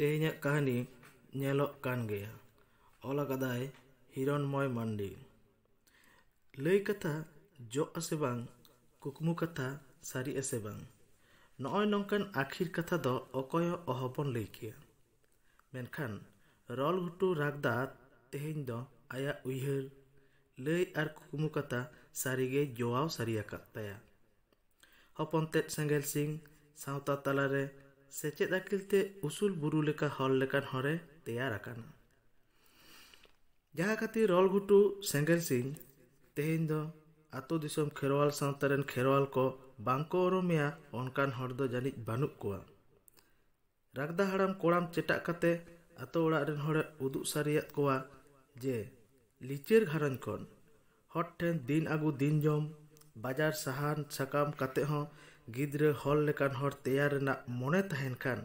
तेहेᱧाग कहानी नेलोग कान गया ऑल अकादाय हिरणमय मांडी। लई कथा जो आसे बांग कुकमु कथा सारी आसे बांग नॉय नौकान आखिर कथा दो अकय अहबन लई किया मेनखान रॉल घुटू रागदा तेहेñ दो आया उइहर लई आर कुकमु कथा सारीगे जोआव सारी आकाद ताया। हपन तेद सेंगेल सिंह सावता तालारे सेचेद आकिलते उसुल बुरु लेका हल लेकान हरे तैयार आकाना। जहाँ खातिर रॉल घुटू सेंगेल सिंह तेहेñ दो आतो दिसोम खेरवाल सावतारेन खेरवाल को बांको ओरोमिया ओनकान हर दो जानिज बानुक कोआ। रागदा हाड़ाम कोड़ाम चेटाक काते आतो ओड़ाग रेन हरे उदुग सारियाद कोआ जे लिचेर घारंज कोन हर ठेन दिन आगु दिन जम बाजार साहान साकाम काते हों गिद्रे हल लेकान हर तैयार रेना मोने तहेन खान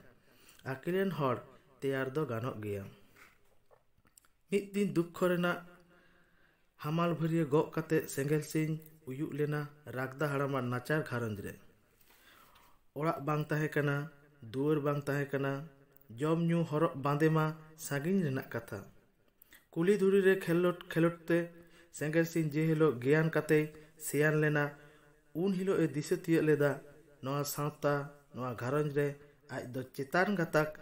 आकिलेन हर तैयार दो गानोग गया। मिद दिन दुख रेना हामाल भरिया गग काते सेंगेल सिंह उयुग लेना रागदा हाड़ामा नाचार घारंज रे। ओड़ाग बांग ताहे कना दुआर बांग ताहे कना जम न्यू हरक बांदे मा सागिन रेनाक कथा। कुली धुरी रे खेलोट खेलोटते सेंगेल सिंह जे हिलो ज्ञान काते सियान लेना उन हिलो ए दिशा तियक लेदा नोआ सावता नोआ घारंज रे आज दो चेतान गाताक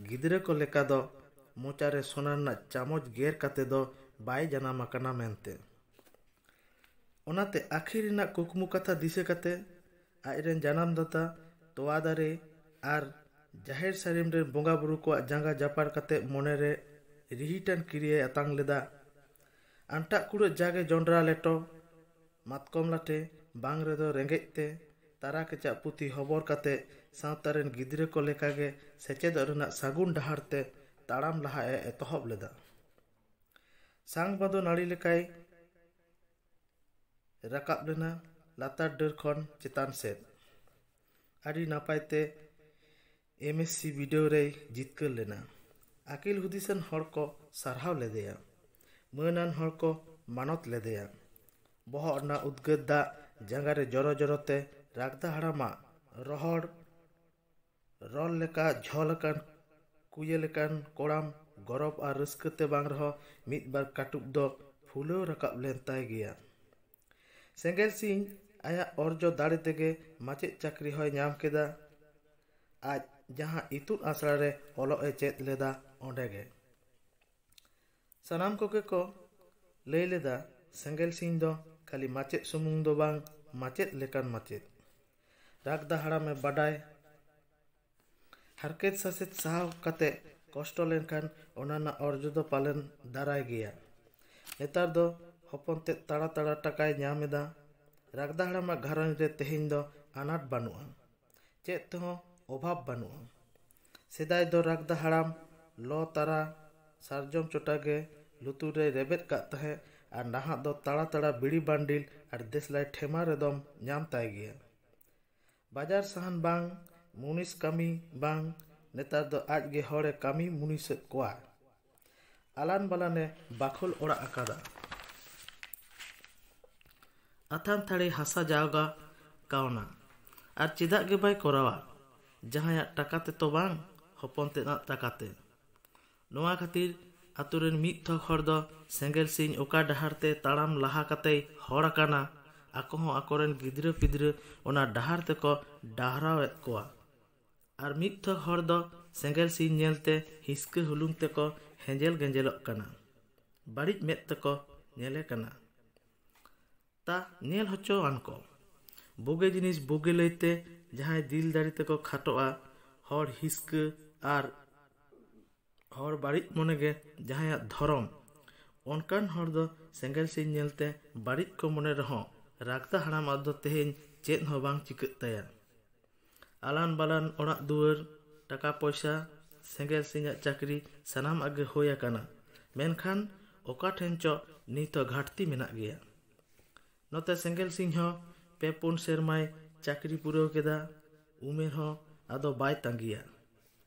गिद्रे को लेका दो मोचारे सोना ना चामच गेर काते दो बाय जानाम आकाना मेनते। ओनाते आखिर ना कुकमु कथा दिशा काते आजरेन जानाम दाता तोआ दारे आर जाहेर सारिम रे बोंगा बुरु को जांगा जापार काते मोने रे रिहिटन किरिये अतांग लेदा। आंटा कुड़ जागे जोंड्रा लेटो मातकम लाटे बांग रेदो रेंगेजते तारा केचा पुती हबर काते सावतारेन गिद्रे को लेकागे सेचेद रेना सागुन डहारते ताड़ाम लहा एतहब लेदा। सांग बादो नाड़ी लेकाय राकाब लेना लातार डर खन चेतान सेद आड़ी नापायते एमएससी वीडियो रे जितकर लेना। आकिल हुदिसन हर को सारहाव लेदेया मानान हर को मानत लेदेया। बहर ना उद्गत दा जांगारे जरो जरोते रागदा हाड़ामा रहड़ रल लेका झलकान कुये लेकान कोड़ाम गरब आर रस्कते बांग रहो मिद बार काटुक दो फुलो रकाब लेन ताय गया। सेंगेल सिंह आया अर्जो दाड़े तेगे माचेद चाकरी होय नाम केदा। आज जहाँ इतुन आसरा रे ओलोग ए चेद लेदा ओंडेगे सानाम कोगे को लई लेदा सेंगेल सिंह दो खाली माचेद सुमुंग दो बांग माचेद लेकान माचेद। रागदा हाड़ामे बाडाय हारकेत सासेत साहाव काते कष्टो लेनखान ओनाना अर्जो दो पालन दाराय गया। नेतार दो हपन ते ताड़ा ताड़ा टाकाय नामेदा। रागदा हाड़ामा घारंज रे तेहेñ दो आनाट बानुआ चेद तेहों अभाव बानुआ। सेदाय दो रागदा हाड़ाम लो तारा सारजम चोटागे लुतुर रे रेबेद कात ताहे आर नाहा दो ताड़ा ताड़ा बिड़ी बांडिल आर देसलाय ठेमा रेदम नाम ताय गया। बाजार साहान बांग मुनिस कामी बांग नेतार दो आज गे हरे कामी मुनिस कोआ आलान बालाने बाखोल ओड़ा आकादा। आथान थाड़े हासा जावगा कावना आर चेदाग गे बाय कोरावा जहाया टाकाते तो बांग हपन तेना टाकाते। नोआ खातिर आतुरेन मिद थक हर दो सेंगेल सिंह ओका डहारते ताड़ाम लहा काते हर आकाना आको हों आकोरेन गिद्रे पिद्रे ओना डहार तेको डहरावेद कोआ। आर मिद थक हर दो सेंगेल सिंह नेलते हिसके हुलुंग तेको हेंजेल गेंजेलोग काना बाड़िज मेद तेको नेले काना। ता नेल होचो आनको बुगे जिनिस बुगे लैते जहाँ दिल दाड़ी तेको खाटोआ हर हिसके आर हर बाड़िज मोनेगे जहाँ धरम ओनकान हर दो सेंगेल सिंह नेलते बाड़िज को मोने रहो रागदा हाड़ाम आदो तेहेñ चेद हो बांग चिकत ताया। आलान बालान ओड़ा दुआर टाका पैसा सेंगेल सिंह चाकरी सानाम आगे होय आकाना मेनखान ओका ठेन चो नित घाटती मेनाग गया। नोते सेंगेल सिंह हो पे पुन सेरमाय चाकरी पुराव केदा उमेर हो आदो बाय तांगिया।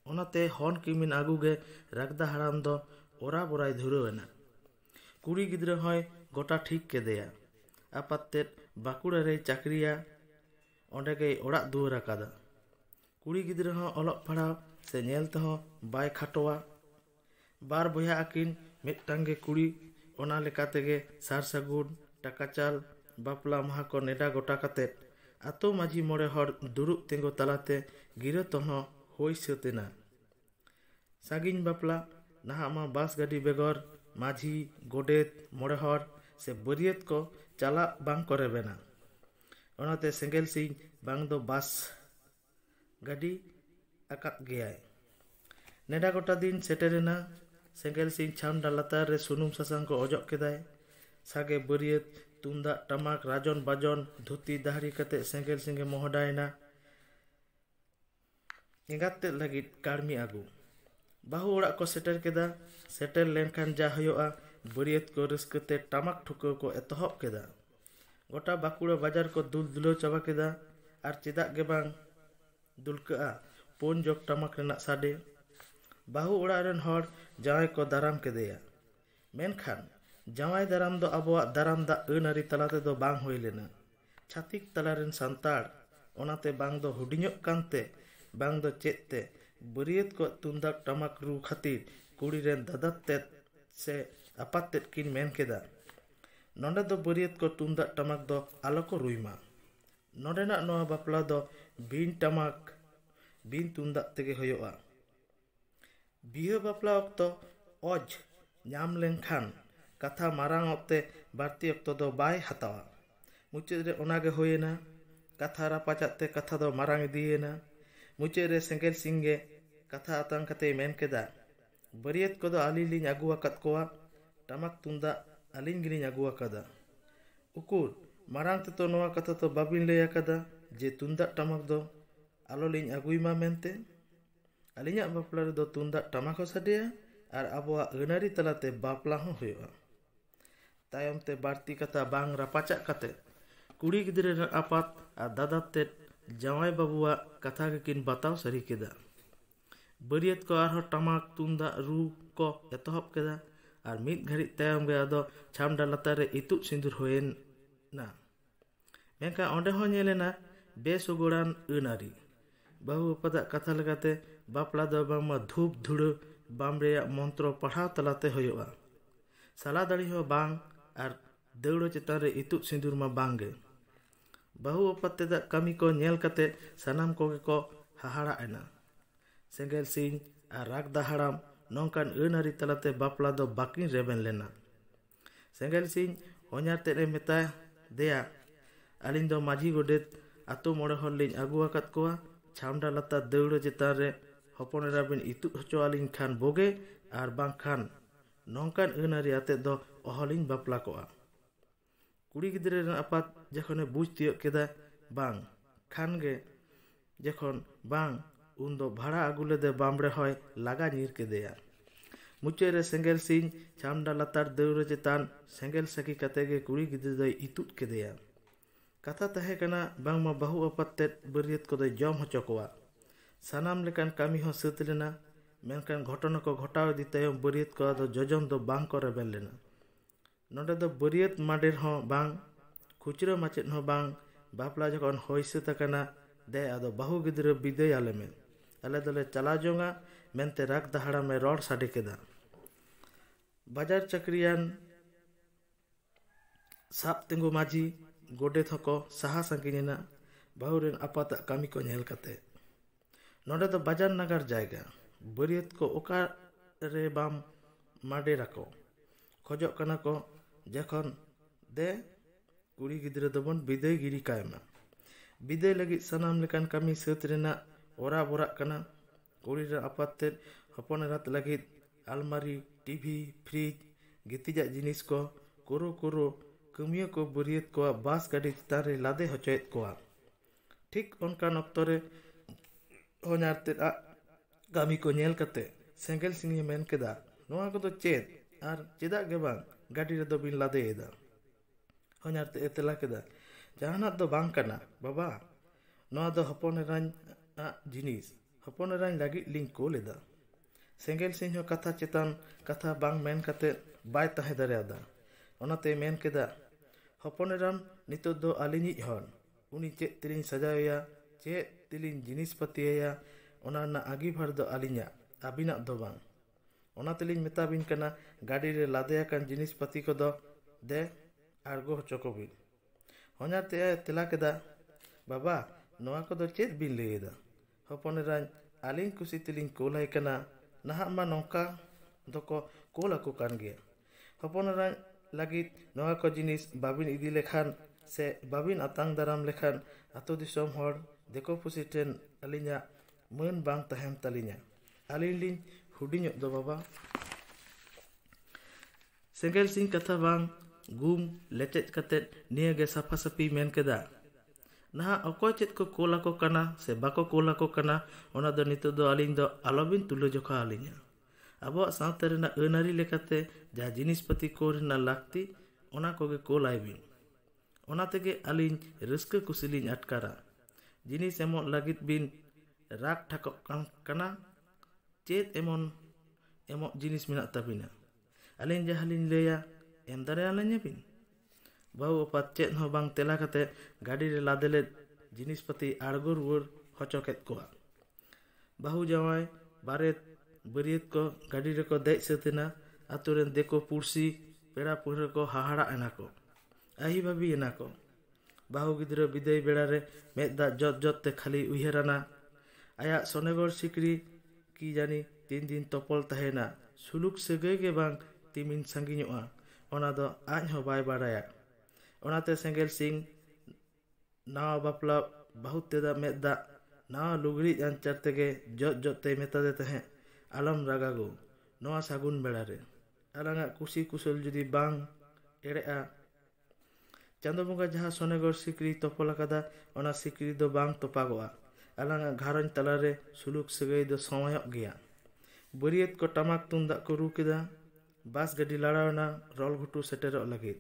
ओनाते हन किमिन आगुगे रागदा हाड़ाम दो ओरा बोराय धुरावेना। कुड़ी गिद्रे होय गोटा ठीक केदेया आपातेद बाकुड़ा रे चाकरिया ओंडेगे ओड़ा दुआर आकादा। कुड़ी गिद्रे हो ओलग पढ़ाव से ñel तेहों बाय खाटोआ। बार बोया आकिन मिदटांगे कुड़ी ओना लेका तेगे सार सागुन टाका चाल बापला माहा को नेडा गोटा काते आतो माझी मोड़े हर दुरुब तेंगो तलाते गिरा तोहनो होई सतेना। सागिन बापला नाहा मा बास गाड़ी बेगर माझी गोडेत मोड़े हर से बरियत को चला बांग करे बेना। ओनाते सेंगेल सिंह बांग दो बास गाड़ी आकात गयाय। नेडा गोटा दिन सेटेरेना। सेंगेल सिंह छामडा लातार रे सुनुम सासांग को अजक केदाय। सागे बरियत तुंदा टमाक राजन बाजन धुती दाहरी कते सेंगेल सिंह मोहडायना। एंगाते लगित काड़मी आगू बाहु ओड़ा को सेटर केदा। सेटर लेनखान जा हयोआ बरियत को रस्कते टमाक ठुको को एतहब केदा। गोटा बाकुड़ा बाजार को दुल दुलो चाबा केदा आर चेदाक गे बांग दुलका पोन जोक टमाक रेना साडे। बाहु ओड़ा रेन हर जावाई को दाराम केदेया। मेनखान जावाई दाराम दो आबोआ दाराम दा अनारी तलाते दो बांग होई लेना। छातिक तलारेन सांताड़ ओनाते बांग दो हुडिñok कांते बांग दो चेते बरियत को तुंदाक टमाक रू खातिर कुड़ी रेन दादा तेत से आपात तेत किन मेन केदा नोंडे दो बरियत को तुंदाक टमाक दो आलो को रुईमा। नोंडेना नोआ बापला दो बीन टमाक बीन तुंदाक तेगे होयोआ। बिहा बापला अक्तो ओज ñam लेनखान कथा मारांग ऑक्ते बारती अक्तो दो बाय हतावा। मुचाद रे ओनागे होयेना। कथा रापाचाते कथा दो मारांग इदियेना। मुचाद रे सेंगेल सिंगे कथा आतांग कते मेन केदा बरियत को दो आली लिंग आगु आकात कोआ टमाक तुंदा आलिंग गिलिंग आगु आकादा। उकुर मारांग ते तो नोआ कथा तो बाबिन ले आकादा जे तुंदा टमाक दो आलो लिंग आगुइमा मेनते। आलिंगा बापला रे दो तुंदा टमाक हो साडेया आर आबोआ अनारी तलाते बापला हो होयोआ। तायम ते बारती कथा बांग रापाचा कते कुड़ी गिदरे रे आपात आर दादा तेत जावाई बाबुआ कथा के किन बताव सरी केदा। बरियत को आर टमाक तुंदा रू को एतहब केदा आर मिद घड़ी तायम गे आदो छामडा लातार रे इतुद सिंदूर होयेन ना। मेनका ओंडे हो ñेलेना बेसुगुड़ान अनारी। बाहु अपदा कथा लगाते बापला दो बांगमा धूप धुड़ो बाम रे मंत्र पढ़ाव तलाते होयोआ। साला दाड़ी हो बांग आर दौड़ो चेतान रे इतुद सिंदूर मा बांगे। बाहु अपतेदा कमी को ñेल कते सानाम कोगे को हाहाड़ा एना। सेंगेल सिंह आर रागदा हाड़ाम नौकान अनारी तलाते बापला दो बाकिन रेबेन लेना। सेंगेल सिंह होኛर तेरे मेता देया आलिंग दो माझी गोडेत आतो मोड़े हर लिंग आगु आकात कोआ। छामडा लता दौड़ो चेतान रे हपन राबिन इतुद हचो आलिंग खान बोगे आर बांग खान नौकान अनारी आते दो अहलिंग बापला कोआ। कुड़ी गिदरे रेन आपात जखने बुझ तियोग केदा बांग खान गे जखन बांग उन दो भाड़ा आगु लेदे बामड़े हय लागा नीर केदेया। मुचाद रे सेंगेल सिंह छामडा लातार दौड़ो चेतान सेंगेल सकी कते गे कुड़ी गिदरे दोय इतुद केदेया। कथा तहे कना बांगमा बाहु आपात तेत बरियत को दोय जम हचो कोआ। सानाम लेकान कामी हो सत लेना। मेनकान घटना को घटाव इदी तायम बरियत को आदो जजम दो बांग को रेबेन लेना। नोंडे दो बरियत माडेर हो बांग खुचरा माचेद हो बांग बापला जखन होय सत आकाना दे आदो बाहु गिदरे बिदाय आले में आले दोले चला जोंगा मेनते रागदा हाड़ामे रड़ साडे केदा। बाजार चाकरियान साब तिंगु माझी गोडेत हको साहा सांगिनेना बाहु रेन आपाता कामी को ñेल कते। नोंडे दो बाजार नागार जायगा बरियत को ओका रे बाम माडे राको खोजो कना को जखन दे कुड़ी गिदरे दोबन बिदाय गिरी कायमा। बिदाय लगी सनाम लेकान कामी सत रेना ओरा बोरा कना। कुड़ी रे आपात तेत हपन रात लगी आलमारी टीवी फ्रिज गितिजा जिनिस को कुरो कुरो कमिया को बरियत को बास गाड़ी चितान रे लादे हचोयत कोआ। ठीक उनकान अक्तो रे होñार तेत कामी को ñेल कते सेंगेल सिंह मेन केदा नोआ को दो चेत आर चेदा गे बांग गाड़ी रे दो बिन लादे एदा। होñार ते एतला केदा जहानात दो बांग कना बाबा नोआ दो हपन राñ जिनिस हपन राñ लगी लिंग को लेदा। सेंगेल सिंह कथा चेतान कथा बांग मेन कते बाय तहे दारेयादा। ओनाते मेन केदा हपन राम नितो दो आलिनिज हर उनी चेत तिलिंग सजावेया चेत तिलिंग जिनिस पतिया ᱚᱱᱟ ᱨᱮᱱᱟᱜ ᱟᱸᱜᱤᱵᱷᱟᱨ ᱫᱚ ᱟᱹᱞᱤᱧᱟᱜ, ᱟᱹᱵᱤᱱᱟᱜ ᱫᱚ ᱵᱟᱝ। ᱚᱱᱟ ᱛᱮᱞᱤᱧ ᱢᱮᱛᱟᱵᱤᱱ ᱠᱟᱱᱟ ᱜᱟᱹᱰᱤ ᱨᱮ ᱞᱟᱫᱮ ᱟᱠᱟᱱ ᱡᱤᱱᱤᱥ ᱯᱟᱹᱛᱤ ᱠᱚᱫᱚ ᱫᱮ ᱟᱬᱜᱚ ᱦᱚᱪᱚ ᱠᱚᱵᱤᱱ। ᱦᱚᱧᱦᱟᱨ ᱛᱮᱫᱼᱮ ᱛᱮᱞᱟ ᱠᱮᱫᱟ, ᱵᱟᱵᱟ ᱱᱚᱣᱟ ᱠᱚᱫᱚ ᱪᱮᱫ ᱵᱤᱱ ᱞᱟᱹᱭᱮᱫᱟ? ᱦᱚᱯᱚᱱ ᱮᱨᱟᱧ, ᱟᱹᱞᱤᱧ ᱠᱩᱥᱤ ᱛᱮᱞᱤᱧ ᱠᱳᱞᱟᱭ ᱠᱟᱱᱟ, ᱱᱟᱦᱟᱜ ᱢᱟ ᱱᱚᱝᱠᱟ ᱫᱚᱠᱚ ᱠᱳᱞ ᱟᱠᱚ ᱠᱟᱱ ᱜᱮᱭᱟ। ᱦᱚᱯᱚᱱ ᱮᱨᱟ ᱞᱟᱹᱜᱤᱫ ᱱᱚᱣᱟ ᱠᱚ ᱡᱤᱱᱤᱥ ᱵᱟᱵᱤᱱ ᱤᱫᱤ ᱞᱮᱠᱷᱟᱱ ᱥᱮ ᱵᱟᱵᱤᱱ ᱟᱛᱟᱝ ᱫᱟᱨᱟᱢ ᱞᱮᱠᱷᱟᱱ ᱟᱛᱳ ᱫᱤᱥᱚᱢ ᱦᱚᱲ ᱫᱤᱠᱩ ᱯᱩᱥᱤ ᱴᱷᱮᱱ ᱟᱹᱞᱤᱧᱟᱜ ᱢᱟᱹᱱ ᱵᱟᱝ ᱛᱟᱦᱮᱱ ᱛᱟᱹᱞᱤᱧᱟ। ᱟᱹᱞᱤᱧ ᱞᱤᱧ ᱦᱩᱰᱤᱧᱚᱜ ᱫᱚ ᱵᱟᱵᱟ। ᱥᱮᱸᱜᱮᱞ ᱥᱤᱝ ᱠᱟᱛᱷᱟ ᱵᱟᱝ ᱜᱩᱢ ᱞᱮᱪᱮᱫ ᱠᱟᱛᱮᱫ ᱱᱤᱭᱟᱹᱜᱮ ᱥᱟᱯᱷᱟ ᱥᱟᱹᱯᱷᱤ ᱢᱮᱱ ᱠᱮᱫᱟ, ᱱᱟᱦᱟᱜ ᱚᱠᱚᱭ ᱪᱮᱫ ko ᱠᱳᱞ ᱟᱠᱚ ᱠᱟᱱᱟ ᱥᱮ ᱵᱟᱠᱚ ᱠᱳᱞ ᱟᱠᱚ ᱠᱟᱱᱟ ᱚᱱᱟ ᱫᱚ ᱱᱤᱛᱚᱜ ᱫᱚ ᱟᱹᱞᱤᱧ ᱫᱚ ᱟᱞᱚᱵᱤᱱ ᱛᱩᱞᱟᱹᱡᱚᱠᱷᱟ ᱟᱹᱞᱤᱧᱟ। ᱟᱵᱚᱣᱟᱜ ᱥᱟᱶᱛᱟ ᱨᱮᱱᱟᱜ ᱟᱹᱱᱼᱟᱹᱨᱤ ᱞᱮᱠᱟᱛᱮ ᱡᱟᱦᱟᱸ ᱡᱤᱱᱤᱥ ᱯᱟᱹᱛᱤ ᱠᱳᱞ ᱨᱮᱱᱟᱜ ᱞᱟᱹᱠᱛᱤ ᱚᱱᱟ ᱠᱚᱜᱮ ᱠᱳᱞᱟᱭ ᱵᱤᱱ। ᱚᱱᱟ ᱛᱮᱜᱮ ᱟᱹᱞᱤᱧ ᱨᱟᱹᱥᱠᱟᱹ ᱠᱩᱥᱤ ᱞᱤᱧ ᱟᱴᱠᱟᱨᱟ। ᱡᱤᱱᱤᱥ ᱮᱢᱚᱜ ᱞᱟᱹᱜᱤᱫ ᱵᱤᱱ ᱨᱟᱜ ᱴᱷᱟᱠᱚᱜ ᱠᱟᱱᱟ, ᱪᱮᱫ ᱮᱢᱚᱜ ᱡᱤᱱᱤᱥ ᱢᱮᱱᱟᱜ ᱛᱟᱵᱤᱱᱟ? ᱟᱹᱞᱤᱧ ᱡᱟᱦᱟᱸ ᱞᱤᱧ ᱞᱟᱹᱭᱟ ᱮᱢ ᱫᱟᱲᱮᱭᱟᱞᱤᱧᱟ ᱵᱤᱱ? ᱵᱟᱹᱦᱩ ᱟᱯᱟᱛ ᱪᱮᱫ ᱦᱚᱸ ᱵᱟᱝ ᱛᱮᱞᱟ ᱠᱟᱛᱮᱫ ᱜᱟᱹᱰᱤ ᱨᱮ ᱞᱟᱫᱮ ᱞᱮᱫ ᱡᱤᱱᱤᱥ ᱯᱟᱹᱛᱤ ᱟᱬᱜᱚ ᱨᱩᱣᱟᱹᱲ ᱦᱚᱪᱚ ᱠᱮᱫ ᱠᱚᱣᱟ। ᱵᱟᱹᱦᱩ ᱡᱟᱶᱟᱭ ᱵᱟᱹᱨᱭᱟᱹᱛ ko ᱜᱟᱹᱰᱤ ᱨᱮᱠᱚ ᱫᱮᱡ ᱥᱟᱹᱛ ᱮᱱᱟ। ᱟᱛᱳ ᱨᱮᱱ ᱫᱤᱠᱩ ᱯᱩᱲᱥᱤ ᱯᱮᱲᱟ ᱯᱟᱹᱲᱦᱟᱹ ᱠᱚ ᱦᱟᱦᱟᱲᱟᱜ ᱮᱱᱟ ᱠᱚ, ᱟᱹᱦᱤ ᱵᱷᱟᱵᱤ ᱮᱱᱟ ᱠᱚ। ᱵᱟᱹᱦᱩ ᱜᱤᱫᱽᱨᱟᱹ ᱵᱤᱫᱟᱹᱭ ᱵᱮᱲᱟ ᱨᱮ ᱢᱮᱫ ᱫᱟᱜ ᱡᱚᱫ ᱡᱚᱫ ᱛᱮ ᱠᱷᱟᱹᱞᱤ ᱩᱭᱦᱟᱹᱨᱟᱱᱟ, ᱟᱭᱟᱜ ᱥᱚᱱᱮᱜᱚᱲ ᱥᱤᱠᱲᱤ ᱠᱤ ᱡᱟᱹᱱᱤ ᱛᱤᱱ ᱫᱤᱱ ᱛᱚᱯᱚᱞ ᱛᱟᱦᱮᱱᱟ, ᱥᱩᱞᱩᱠ ᱥᱟᱹᱜᱟᱹᱭ ᱜᱮ ᱵᱟᱝ ᱛᱤᱢᱤᱱ ᱥᱟᱺᱜᱤᱧᱚᱜᱼᱟ, ᱚᱱᱟ ᱫᱚ ᱟᱡ ᱦᱚᱸ ᱵᱟᱭ ᱵᱟᱲᱟᱭᱟ। ᱚᱱᱟᱛᱮ ᱥᱮᱸᱜᱮᱞ ᱥᱤᱝ ᱱᱟᱣᱟ ᱵᱟᱯᱞᱟ ᱵᱟᱹᱦᱩ ᱛᱮᱫᱟᱜ ᱢᱮᱫ ᱫᱟᱜ ᱱᱟᱣᱟ ᱞᱩᱜᱽᱲᱤᱡ ᱟᱧᱪᱟᱨ ᱛᱮᱜᱮ ᱡᱚᱫ ᱡᱚᱫ ᱛᱮᱭ ᱢᱮᱛᱟᱫᱮ ᱛᱟᱦᱮᱸᱫ, ᱟᱞᱚᱢ ᱨᱟᱜᱟ ᱜᱳ, ᱱᱚᱣᱟ ᱥᱟᱹᱜᱩᱱ ᱵᱮᱲᱟᱨᱮ ᱟᱞᱟᱝᱟᱜ ᱠᱩᱥᱤ ᱠᱩᱥᱟᱹᱞ ᱡᱩᱫᱤ ᱵᱟᱝ ᱮᱲᱮᱜᱼᱟ, ᱪᱟᱸᱫᱳ ᱵᱚᱸᱜᱟ ᱡᱟᱦᱟᱸ ᱥᱚᱱᱮᱜᱚᱲ ᱥᱤᱠᱲᱤ ᱛᱚᱯᱚᱞ ᱟᱠᱟᱫᱟ ᱚᱱᱟ ᱥᱤᱠᱲᱤ ᱫᱚ ᱵᱟᱝ ᱛᱚᱯᱟᱜᱚᱜᱼᱟ। ᱟᱞᱟᱝᱟᱜ ᱜᱷᱟᱨᱚᱸᱡᱽ ᱛᱟᱞᱟᱨᱮ ᱥᱩᱞᱩᱠ ᱥᱟᱹᱜᱟᱹᱭ ᱫᱚ ᱥᱚᱣᱟᱭᱚᱜ ᱜᱮᱭᱟ। ᱵᱟᱹᱨᱭᱟᱹᱛ ko ᱴᱟᱢᱟᱠ ᱛᱩᱢᱫᱟᱜ ᱠᱚ ᱨᱩ ᱠᱮᱫᱟ। ᱵᱟᱥ ᱜᱟᱹᱰᱤ ᱞᱟᱲᱟᱣᱮᱱᱟ ᱨᱚᱞ ᱜᱷᱩᱴᱩ ᱥᱮᱴᱮᱨᱚᱜ ᱞᱟᱹᱜᱤᱫ।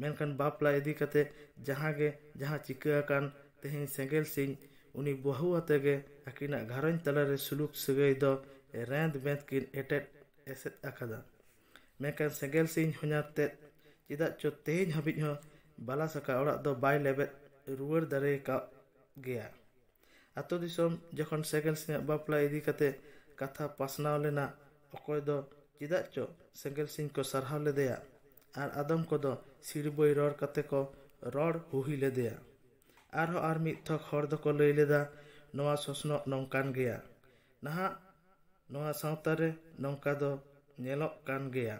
ᱢᱮᱱᱠᱷᱟᱱ ᱵᱟᱯᱞᱟ ᱤᱫᱤ ᱠᱟᱛᱮ ᱡᱟᱦᱟᱸ ᱪᱤᱠᱟᱹ ᱟᱠᱟᱱ ᱛᱮᱦᱮᱧ ᱥᱮᱸᱜᱮᱞ ᱥᱤᱝ उनी बहु आतेगे आकिना घारंज तलारे सुलुक सगई दो रेंद बेंद किन एटेट एसेट आकादा मेकन सेंगेल सिंह होनाते चिदा चो तेज हबिज हो बाला सका ओड़ा दो बाय लेबे रुवर दारे का गया आतो दिसोम जखन सेंगेल सिंह बापला इदी कते कथा पासनाव लेना अकोय दो चिदा चो सेंगेल सिंह को सरहाव लेदेया आर आदम को दो सिरबोई रोड कते को रोड हुही लेदेया आर मिद थक हर दो को लई लेदा नोआ ससनो नौकान गया नहा नोआ सावतारे नौका दो नेलोक कान गया।